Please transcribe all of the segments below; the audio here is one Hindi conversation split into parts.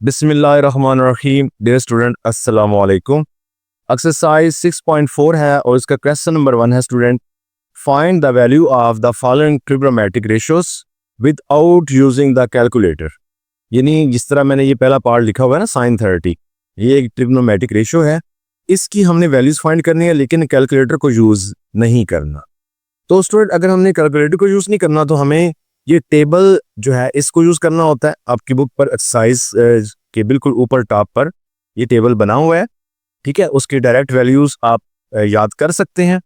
बिस्मिल्लाहिर्रहमानिर्रहीम। डियर स्टूडेंट, अस्सलाम वालेकुम। एक्सरसाइज 6.4 है और इसका क्वेश्चन नंबर 1 है student, find the value of the following trigonometric ratios without using the calculator. यानी जिस तरह मैंने ये पहला पार्ट लिखा हुआ है ना, साइन 30, ये एक ट्रिग्नोमेट्रिक रेशियो है, इसकी हमने वैल्यूज फाइंड करनी है लेकिन कैलकुलेटर को यूज नहीं करना। तो स्टूडेंट, अगर हमने कैलकुलेटर को यूज नहीं करना तो हमें ये टेबल जो है इसको यूज करना होता है। आपकी बुक पर एक्सरसाइज के बिल्कुल ऊपर टॉप पर ये टेबल बना हुआ है, ठीक है। उसकी डायरेक्ट वैल्यूज आप याद कर सकते हैं,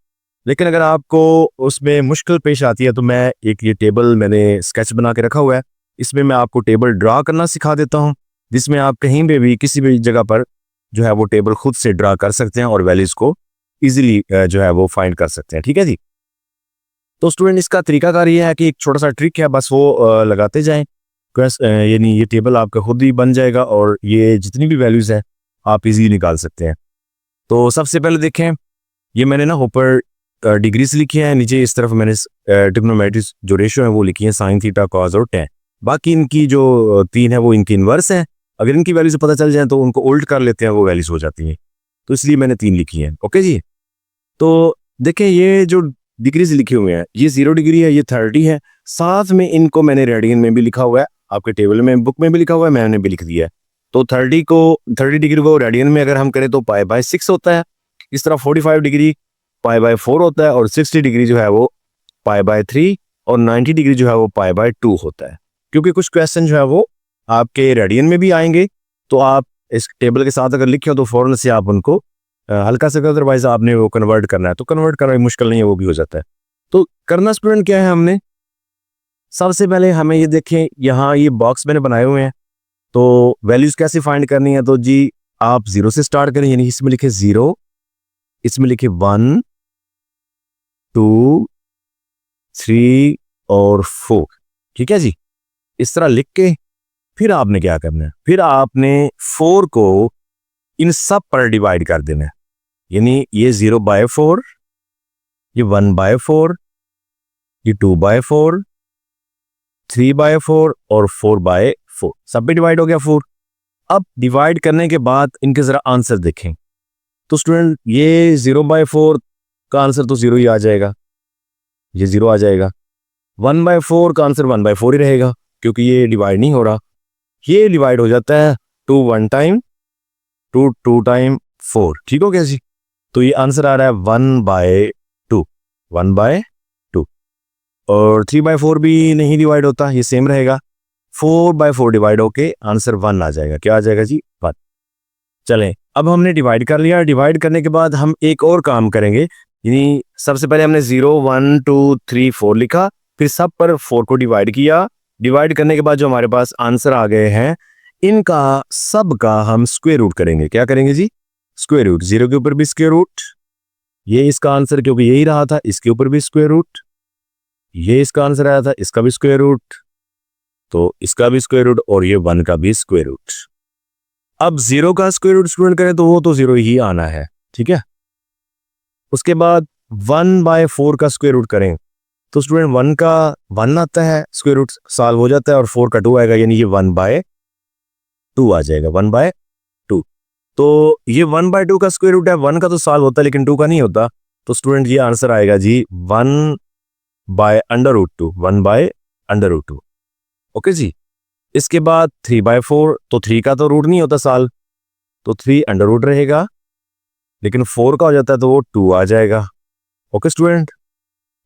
लेकिन अगर आपको उसमें मुश्किल पेश आती है तो मैं एक ये टेबल मैंने स्केच बना के रखा हुआ है, इसमें मैं आपको टेबल ड्रा करना सिखा देता हूँ, जिसमें आप कहीं पे भी किसी भी जगह पर जो है वो टेबल खुद से ड्रा कर सकते हैं और वैल्यूज को इजीली जो है वो फाइंड कर सकते हैं, ठीक है जी। तो स्टूडेंट, इसका तरीकाकार ये है कि एक छोटा सा ट्रिक है, बस वो लगाते जाएं, यानी ये टेबल आपका खुद ही बन जाएगा और ये जितनी भी वैल्यूज है आप इजीली निकाल सकते हैं। तो सबसे पहले देखें, ये मैंने ना ऊपर डिग्रीज लिखी है, नीचे इस तरफ मैंने ट्रिग्नोमेट्रिक जो रेशियो है वो लिखी है, साइन थीटा कॉस और टेन। बाकी इनकी जो 3 है वो इनकी इनवर्स है, अगर इनकी वैल्यूज पता चल जाए तो उनको उल्ट कर लेते हैं, वो वैल्यूज हो जाती हैं, तो इसलिए मैंने 3 लिखी है। ओके जी। तो देखें, ये जो डिग्रीज लिखे हुए हैं, ये 0 डिग्री है, ये 30 है, साथ में इनको मैंने रेडियन में भी लिखा हुआ है, आपके टेबल में बुक में भी लिखा हुआ है, मैंने भी लिख दिया है। तो 30 डिग्री को रेडियन में अगर हम करें तो π/6 होता है, इस तरह 45 डिग्री π/4 होता है और 60 डिग्री जो है वो π/3 और 90 डिग्री जो है वो π/2 होता है। क्योंकि कुछ क्वेश्चन जो है वो आपके रेडियन में भी आएंगे, तो आप इस टेबल के साथ अगर लिखे हो तो फौरन से आप उनको हल्का से, अदरवाइज आपने वो कन्वर्ट करना है तो कन्वर्ट करना मुश्किल नहीं है, वो भी हो जाता है। तो करना स्टूडेंट क्या है, हमने सबसे पहले हमें ये देखें, यहाँ ये बॉक्स मैंने बनाए हुए हैं, तो वैल्यूज कैसे फाइंड करनी है। तो जी आप 0 से स्टार्ट करें, यानी इसमें लिखे 0, इसमें लिखे 1 2 3 और 4, ठीक है जी। इस तरह लिख के फिर आपने क्या करना है, फिर आपने 4 को इन सब पर डिवाइड कर देना है, यानी ये 0/4, ये 1/4, ये 2/4, 3/4 और 4/4, सब पे डिवाइड हो गया 4। अब डिवाइड करने के बाद इनके जरा आंसर देखें, तो स्टूडेंट ये 0/4 का आंसर तो 0 ही आ जाएगा, ये 0 आ जाएगा। 1/4 का आंसर 1/4 ही रहेगा, क्योंकि ये डिवाइड नहीं हो रहा, ये डिवाइड हो जाता है 2 1 टाइम, 2 2 टाइम 4, ठीक हो गया जी। तो ये आंसर आ रहा है 1/2, 1/2। और 3/4 भी नहीं डिवाइड होता, ये सेम रहेगा, 4/4 डिवाइड होके आंसर 1 आ जाएगा। क्या आ जाएगा जी? 1। चलें, अब हमने डिवाइड कर लिया, डिवाइड करने के बाद हम एक और काम करेंगे, यानी सबसे पहले हमने 0 1 2 3 4 लिखा, फिर सब पर 4 को डिवाइड किया। डिवाइड करने के बाद जो हमारे पास आंसर आ गए हैं, इनका सब का हम स्क्वायर रूट करेंगे। क्या करेंगे जी? Square root. 0 के ऊपर भी स्क्वायर रूट, ये इसका आंसर क्योंकि यही रहा था, इसके ऊपर भी स्क्वायर रूट, ये इसका आंसर आया था, इसका भी स्क्वायर रूट, तो इसका भी स्क्वायर रूट और ये 1 का भी स्क्वायर रूट। अब 0 का स्क्वायर रूट स्टूडेंट करें तो वो तो 0 ही आना है, ठीक है। उसके बाद 1/4 का स्क्वायर रूट करें तो स्टूडेंट 1 का 1 आता है, स्क्वायर रूट सॉल्व हो जाता है और 4 का 2 आएगा, यानी ये 1/2 आ जाएगा, 1/2। तो ये 1/2 का स्क्वायर रूट है, 1 का तो सॉल्व होता है लेकिन 2 का नहीं होता, तो स्टूडेंट ये आंसर आएगा जी 1/√2, 1/√2। ओके जी। इसके बाद 3/4, तो 3 का तो रूट नहीं होता सॉल्व, तो 3 अंडर रूट रहेगा, लेकिन 4 का हो जाता है तो वो 2 आ जाएगा। ओके स्टूडेंट,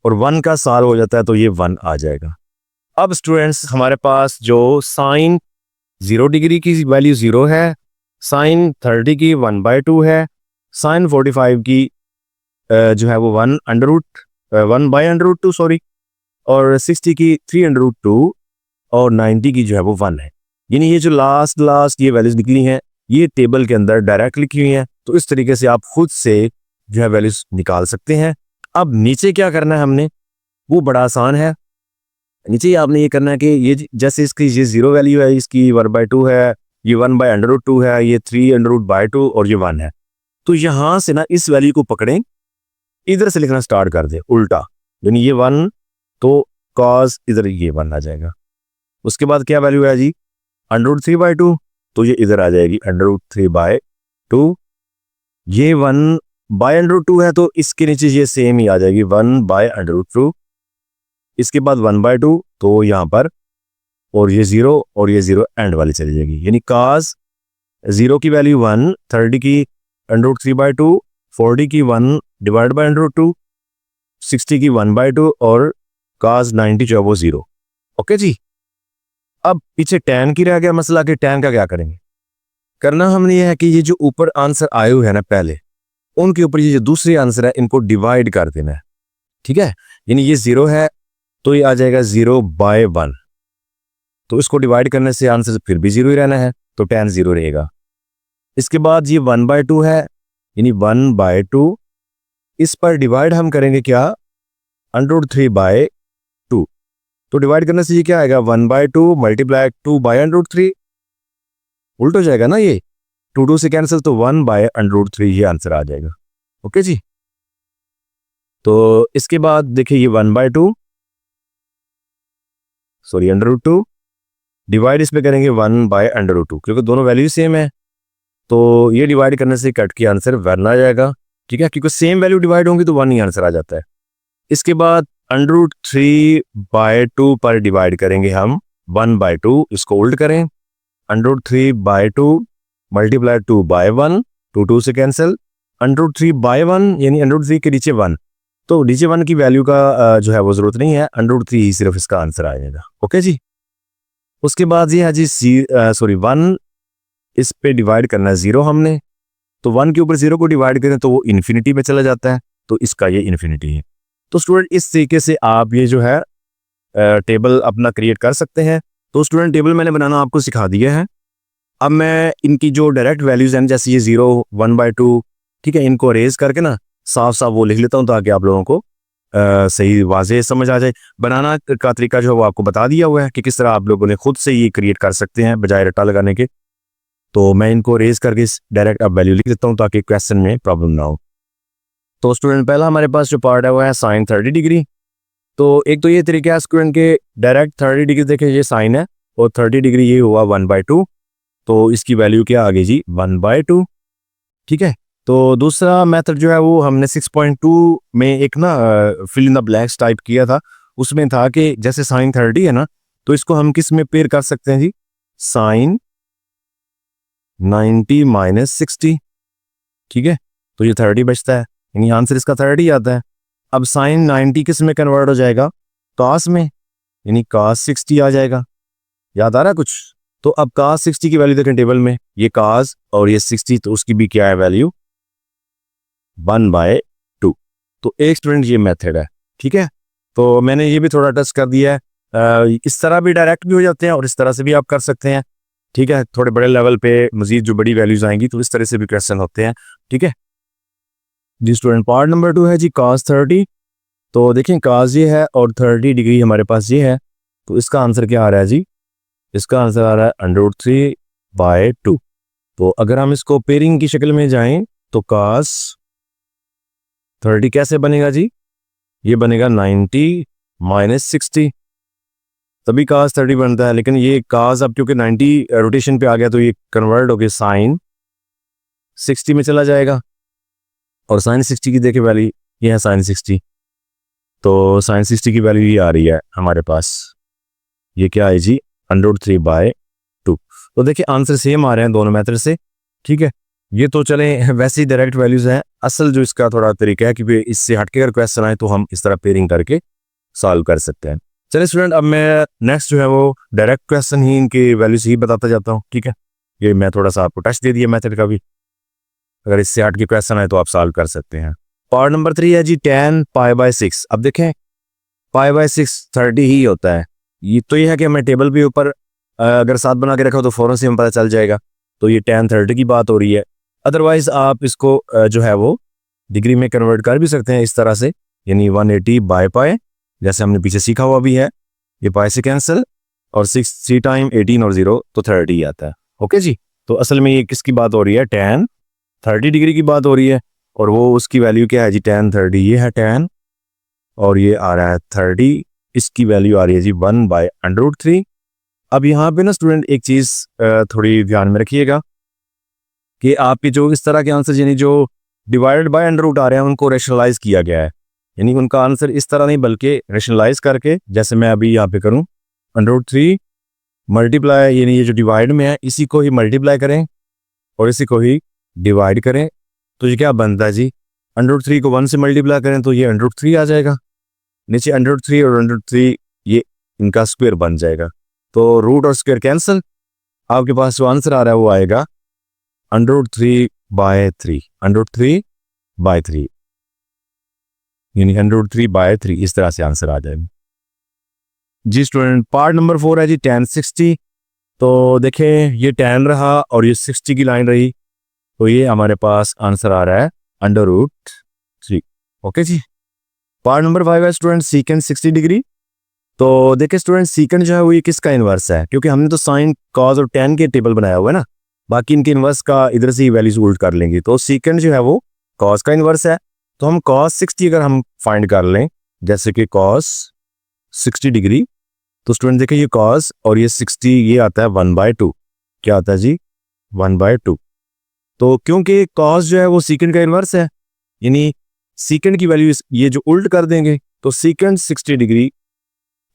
और 1 का सॉल्व हो जाता है तो ये 1 आ जाएगा। अब स्टूडेंट्स, हमारे पास जो साइन 0 डिग्री की वैल्यू 0 है, साइन 30 की 1/2 है, साइन 45 की जो है वो 1/√2 सॉरी, और 60 की 3/√2 और 90 की जो है वो 1 है। यानी ये जो लास्ट ये वैल्यूज निकली हैं, ये टेबल के अंदर डायरेक्ट लिखी हुई हैं, तो इस तरीके से आप खुद से जो है वैल्यूज निकाल सकते हैं। अब नीचे क्या करना है हमने, वो बड़ा आसान है। नीचे आपने ये करना है कि ये जैसे इसकी ये 0 वैल्यू है, इसकी 1/2 है, ये 1/√2 है, ये 3/2 और ये 1 है, तो यहां से ना इस वैल्यू को पकड़ें, इधर से लिखना स्टार्ट कर दें उल्टा, यानी ये 1 तो कॉस इधर ये 1 आ जाएगा। उसके बाद क्या वैल्यू है जी, √3/2, तो ये इधर आ जाएगी √3/2। ये 1/√2 है तो इसके नीचे ये सेम ही आ जाएगी 1/√2। इसके बाद 1/2 तो यहाँ पर, और ये 0 और ये 0 एंड वाली चली जाएगी, यानी cos 0 की वैल्यू 1, 30 की √3/2, 40 की 1 डिवाइड बाय √2, 60 की 1/2 और cos 90 जो है वो 0। ओके जी। अब पीछे tan की रह गया मसला कि tan का क्या करेंगे। करना हमने ये है कि ये जो ऊपर आंसर आए हुए हैं ना पहले, उनके ऊपर ये जो दूसरे आंसर है इनको डिवाइड कर देना है। ठीक है, यानी ये 0 है तो ये आ जाएगा 0/1, तो इसको डिवाइड करने से आंसर फिर भी 0 ही रहना है, तो tan 0 रहेगा। इसके बाद ये 1/2 है, यानी 1/2, इस पर डिवाइड हम करेंगे क्या, √3/2, तो डिवाइड करने से ये क्या आएगा 1/2 मल्टीप्लाई 2/√3, उल्ट हो जाएगा ना, ये 2 से कैंसिल, तो 1/√3 ये आंसर आ जाएगा। ओके जी। तो इसके बाद देखिए ये 1/2 सॉरी √2 डिवाइड इस पे करेंगे 1/√2, क्योंकि दोनों वैल्यू सेम है, तो ये डिवाइड करने से कट के आंसर 1 आ जाएगा। ठीक है, क्योंकि सेम वैल्यू डिवाइड होंगी तो 1 ही आंसर आ जाता है। इसके बाद √3/2 पर डिवाइड करेंगे हम 1/2, इसको उल्ट करें, √3/2 मल्टीप्लाई 2/1, 2 से कैंसिल, √3/1 यानी √3 के नीचे 1, तो नीचे 1 की वैल्यू का जो है वो जरूरत नहीं है, √3 ही सिर्फ इसका आंसर आ जाएगा। ओके जी। उसके बाद ये है जी 1 इस पे डिवाइड करना है 0 हमने, तो 1 के ऊपर 0 को डिवाइड करें तो वो इन्फिनिटी में चला जाता है, तो इसका ये इन्फिनिटी है। तो स्टूडेंट इस तरीके से आप ये जो है टेबल अपना क्रिएट कर सकते हैं। तो स्टूडेंट टेबल मैंने बनाना आपको सिखा दिया है। अब मैं इनकी जो डायरेक्ट वैल्यूज हैं जैसे ये 0, 1/2, ठीक है, इनको अरेज करके ना साफ साफ वो लिख लेता हूँ ताकि आप लोगों को सही वाजे समझ आ जाए। बनाना का तरीका जो है वो आपको बता दिया हुआ है कि किस तरह आप लोगों ने खुद से ये क्रिएट कर सकते हैं बजाय रट्टा लगाने के। तो मैं इनको रेज करके डायरेक्ट अब वैल्यू लिख देता हूँ ताकि क्वेश्चन में प्रॉब्लम ना हो। तो स्टूडेंट पहला हमारे पास जो पार्ट है वो है साइन 30 डिग्री। तो एक तो ये तरीका है स्टूडेंट के डायरेक्ट 30 डिग्री देखें, ये साइन है और 30 डिग्री ये हुआ 1/2, तो इसकी वैल्यू क्या आ गई जी 1/2। ठीक है, तो दूसरा मेथड जो है वो हमने 6.2 में एक ना fill in the blanks type किया था। उसमें था कि जैसे साइन 30 है ना, तो इसको हम किस में पेयर कर सकते हैं जी, साइन 90 - 60। ठीक है, तो ये 30 बचता है, यानी आंसर इसका 30 आता है। अब साइन 90 किस में कन्वर्ट हो जाएगा, cos में, यानी cos 60 आ जाएगा। याद आ रहा है कुछ? तो अब cos 60 की वैल्यू देखें टेबल में, ये cos और ये 60, तो उसकी भी क्या है वैल्यू 1/2। तो एक स्टूडेंट ये मेथड है। ठीक है, तो मैंने ये भी थोड़ा टच कर दिया है। इस तरह भी डायरेक्ट भी हो जाते हैं और इस तरह से भी आप कर सकते हैं। ठीक है, थोड़े बड़े लेवल पे मजीद जो बड़ी वैल्यूज आएंगी तो इस तरह से भी क्वेश्चन होते हैं। ठीक है जी स्टूडेंट, पार्ट नंबर 2 है जी cos 30। तो देखें cos ये है और 30 डिग्री हमारे पास ये है, तो इसका आंसर क्या आ रहा है जी, इसका आंसर आ रहा है √3/2। तो अगर हम इसको पेयरिंग की शक्ल में जाएं तो cos 30 कैसे बनेगा जी, ये बनेगा 90 - 60, तभी cos 30 बनता है। लेकिन ये cos अब क्योंकि 90 रोटेशन पे आ गया तो ये कन्वर्ट होकर साइन 60 में चला जाएगा, और साइन 60 की देखे वैल्यू ये है साइन 60, तो साइन 60 की वैल्यू ये आ रही है हमारे पास, ये क्या है जी √3/2। तो देखिए आंसर सेम आ रहे हैं दोनों मेथड से। ठीक है, ये तो चले वैसे ही डायरेक्ट वैल्यूज हैं। असल जो इसका थोड़ा तरीका है कि इससे हटके अगर क्वेश्चन आए तो हम इस तरह पेयरिंग करके सॉल्व कर सकते हैं। चलिए स्टूडेंट, अब मैं नेक्स्ट जो है वो डायरेक्ट क्वेश्चन ही इनकी वैल्यूज ही बताता जाता हूँ। ठीक है, ये मैं थोड़ा सा आपको टच दे दिया मेथड का भी, अगर इससे हट के क्वेश्चन आए तो आप सॉल्व कर सकते हैं। पार्ट नंबर 3 है जी tan π/6। अब देखें π/6 30 ही होता है। ये तो ये है कि हमें टेबल भी ऊपर अगर साथ बना के रखा हो तो फ़ौरन से हमें पता चल जाएगा, तो ये tan 30 की बात हो रही है। अदरवाइज आप इसको जो है वो डिग्री में कन्वर्ट कर भी सकते हैं इस तरह से, यानी 180/π, जैसे हमने पीछे सीखा हुआ भी है। ये पाई से कैंसिल और 6 टाइम 18 और 0 तो 30 आता है। ओके जी, तो असल में ये किसकी बात हो रही है, tan 30 डिग्री की बात हो रही है, और वो उसकी वैल्यू क्या है जी tan 30, ये है tan और ये आ रहा है 30, इसकी वैल्यू आ रही है जी 1/√3। अब यहाँ पे ना स्टूडेंट एक चीज़ थोड़ी ध्यान में रखिएगा कि आपके जो इस तरह के आंसर यानी जो डिवाइडेड बाय अंडर रूट आ रहे हैं उनको रेशनलाइज किया गया है, यानी उनका आंसर इस तरह नहीं बल्कि रेशनलाइज करके, जैसे मैं अभी यहाँ पे करूँ अंडर रूट 3 मल्टीप्लाई, यानी ये जो डिवाइड में है इसी को ही मल्टीप्लाई करें और इसी को ही डिवाइड करें, तो ये क्या बनता है जी, अंडर रूट 3 को 1 से मल्टीप्लाई करें तो ये अंडर रूट 3 आ जाएगा, नीचे अंडर रूट 3 और अंडर रूट 3 ये इनका स्क्वायर बन जाएगा, तो रूट और स्क्वायर कैंसिल, आपके पास जो आंसर आ रहा है वो आएगा under root 3 by 3, under root 3 by 3, यानी अंडर रूट 3 बाय 3, इस तरह से आंसर आ जाएगा जी। स्टूडेंट पार्ट नंबर 4 है जी tan 60, तो देखें ये tan रहा और ये 60 की लाइन रही, तो ये हमारे पास आंसर आ रहा है अंडर रूट 3। ओके जी। पार्ट नंबर 5 है स्टूडेंट सीकेंड 60 डिग्री, तो देखिए स्टूडेंट सीकेंड जो है वो ये किसका इन्वर्स है, क्योंकि हमने तो साइन कॉज और tan के टेबल बनाया हुआ है ना, बाकी इनके इन्वर्स का इधर से ही वैल्यूज उल्ट कर लेंगे, तो सीकेंड जो है वो कॉस का इन्वर्स है, तो हम cos 60 अगर हम फाइंड कर लें, जैसे कि cos 60 डिग्री, तो स्टूडेंट देखिए ये cos और ये 60 ये आता है 1/2, क्या आता है जी 1/2, तो क्योंकि cos जो है वो सीकेंड का इन्वर्स है, यानी सीकेंड की वैल्यू ये जो उल्ट कर देंगे तो सीकेंड 60 डिग्री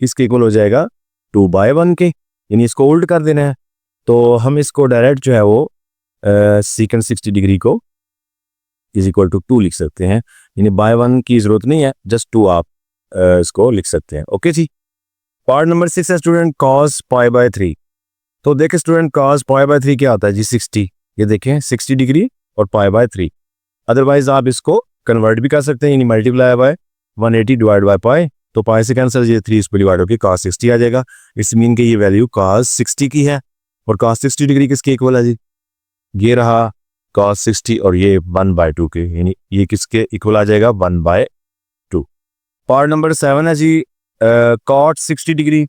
इसके इक्वल हो जाएगा 2/1 के, यानी इसको उल्ट कर देना है, तो हम इसको डायरेक्ट जो है वो सीकेंड 60 डिग्री को इज इक्वल टू 2 लिख सकते हैं, यानी बाय 1 की जरूरत नहीं है, जस्ट 2 आप इसको लिख सकते हैं। ओके जी। पार्ट नंबर 6 है स्टूडेंट cos π/3, तो देखें स्टूडेंट cos π/3 क्या आता है जी 60, ये देखें 60 डिग्री और π/3, अदरवाइज आप इसको कन्वर्ट भी कर सकते हैं, यानी multiply by 180 divide by pi, तो पाई से कैंसिल ये 3 इस पर डिवाइड होकर cos 60 आ जाएगा, इस मीन के ये वैल्यू cos 60 की है, और cos 60 डिग्री किसके इक्वल है जी, ये रहा cos 60 और ये 1/2 के, यानी ये किसके इक्वल आ जाएगा 1/2। पार्ट नंबर 7 है जी cot 60 डिग्री,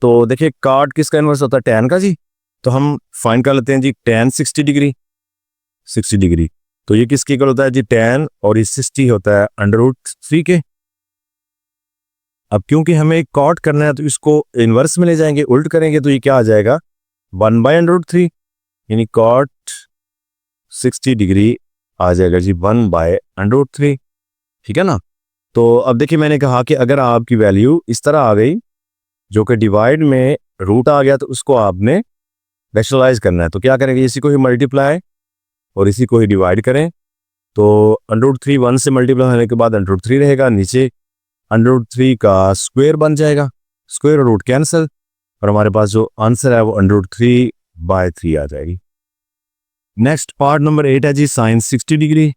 तो देखिए cot किसका इन्वर्स होता है tan का जी, तो हम फाइंड कर लेते हैं जी tan 60 डिग्री, 60 डिग्री, तो ये किसके इक्वल होता है जी tan, और ये 60 होता है अंडर रूट 3 के। अब क्योंकि हमें cot करना है तो इसको इन्वर्स में ले जाएंगे, उल्ट करेंगे तो ये क्या आ जाएगा 1/√3, यानी cot 60 डिग्री आ जाएगा जी 1/√3, ठीक है ना। तो अब देखिए मैंने कहा कि अगर आपकी वैल्यू इस तरह आ गई जो कि डिवाइड में रूट आ गया, तो उसको आपने रैशनलाइज करना है, तो क्या करेंगे, इसी को ही मल्टीप्लाई और इसी को ही डिवाइड करें, तो √3 1 से मल्टीप्लाई होने के बाद √3 रहेगा, नीचे √3 का स्क्वायर बन जाएगा, स्क्वायर और रूट कैंसिल, और हमारे पास जो आंसर है वो √3/3 आ जाएगी। नेक्स्ट पार्ट नंबर 8 है जी साइन 60 डिग्री,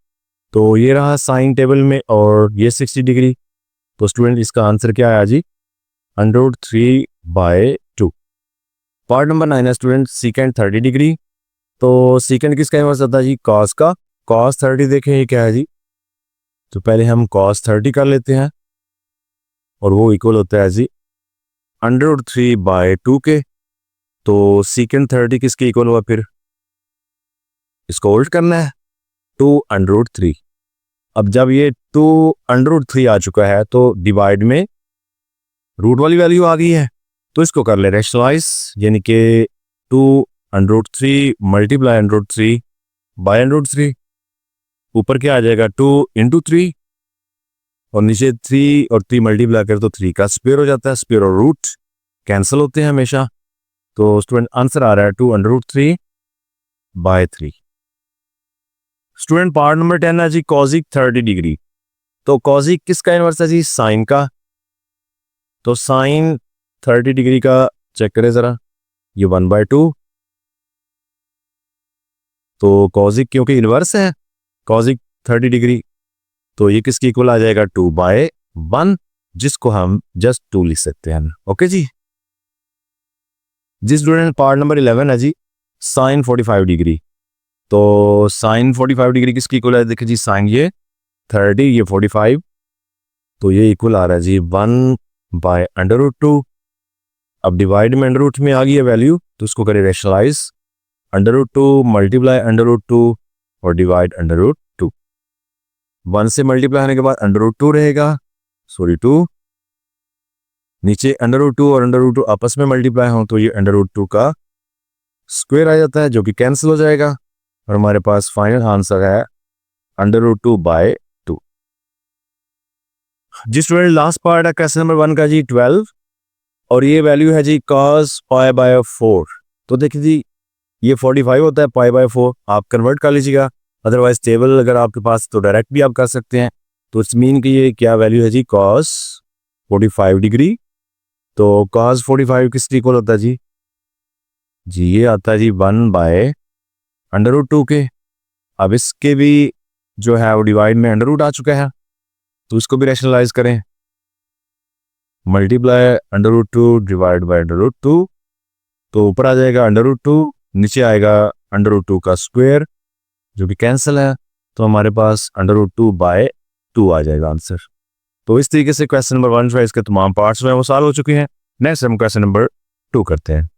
तो ये रहा साइन टेबल में और ये 60 डिग्री, तो स्टूडेंट इसका आंसर क्या आया जी √3/2। पार्ट नंबर 9 है स्टूडेंट सीकेंड 30 डिग्री, तो सीकेंड किसका इन्वर्स होता है जी कॉस का, cos 30 देखें ये क्या है जी, तो पहले हम cos 30 कर लेते हैं और वो इक्वल होता है जी √3/2 के, तो सीकेंड 30 किसके इक्वल हुआ, फिर इसको उल्ट करना है 2√3। अब जब ये 2√3 आ चुका है तो डिवाइड में रूट वाली वैल्यू आ गई है, तो इसको कर ले रैशनलाइज, यानी कि 2√3 मल्टीप्लाई √3/√3, ऊपर क्या आ जाएगा 2 × 3 और नीचे 3 और 3 मल्टीप्लाई कर तो 3 का स्क्वायर हो जाता है, स्क्वायर और रूट कैंसिल होते हैं हमेशा, तो स्टूडेंट आंसर आ रहा है 2√3/3। स्टूडेंट पार्ट नंबर 10 है जी कॉजिक 30 डिग्री, तो कॉजिक किसका इन्वर्स है जी साइन का, तो साइन 30 डिग्री का चेक करें जरा, ये 1/2, तो कॉजिक क्योंकि इन्वर्स है कॉजिक 30 डिग्री, तो ये किसकी इक्वल आ जाएगा 2/1, जिसको हम जस्ट 2 लिख सकते हैं। ओके जी। जिस स्टूडेंट पार्ट नंबर 11 है जी साइन 45 डिग्री, तो साइन 45 डिग्री किसकी इक्वल है, देखिए जी साइन ये 30 ये 45, तो ये इक्वल आ रहा है जी 1/√2। अब डिवाइड में अंडर में आ गई है वैल्यू, तो उसको करें रैशनलाइज, √2 मल्टीप्लाई √2 और डिवाइड √2, 1 से मल्टीप्लाई होने के बाद √2 रहेगा, सॉरी 2, नीचे √2 और √2 आपस में मल्टीप्लाई हो तो ये √2 का स्क्वायर आ जाता है जो कि कैंसिल हो जाएगा और हमारे पास फाइनल आंसर है √2/2। जी स्टूडेंट, लास्ट पार्ट है क्वेश्चन नंबर 1 का जी 12 और ये वैल्यू है जी cos π/4। तो देखिए जी ये 45 होता है π/4, आप कन्वर्ट कर लीजिएगा, अदरवाइज टेबल अगर आपके पास तो डायरेक्ट भी आप कर सकते हैं। तो इट्स मीन कि ये क्या वैल्यू है जी cos 45 डिग्री। तो cos 45 किस इक्वल होता है जी ये आता है जी 1/√2 के। अब इसके भी जो है वो डिवाइड में √ आ चुका है तो इसको भी रैशनलाइज करें, मल्टीप्लाई √2 डिवाइड बाय √2 तो ऊपर आ जाएगा √2, नीचे आएगा √2 का स्क्वायर जो कि कैंसिल है तो हमारे पास √2/2 आ जाएगा आंसर। तो इस तरीके से क्वेश्चन नंबर 1 जो है इसके तमाम पार्ट्स में वो सॉल्व हो चुके हैं। नेक्स्ट हम क्वेश्चन नंबर 2 करते हैं।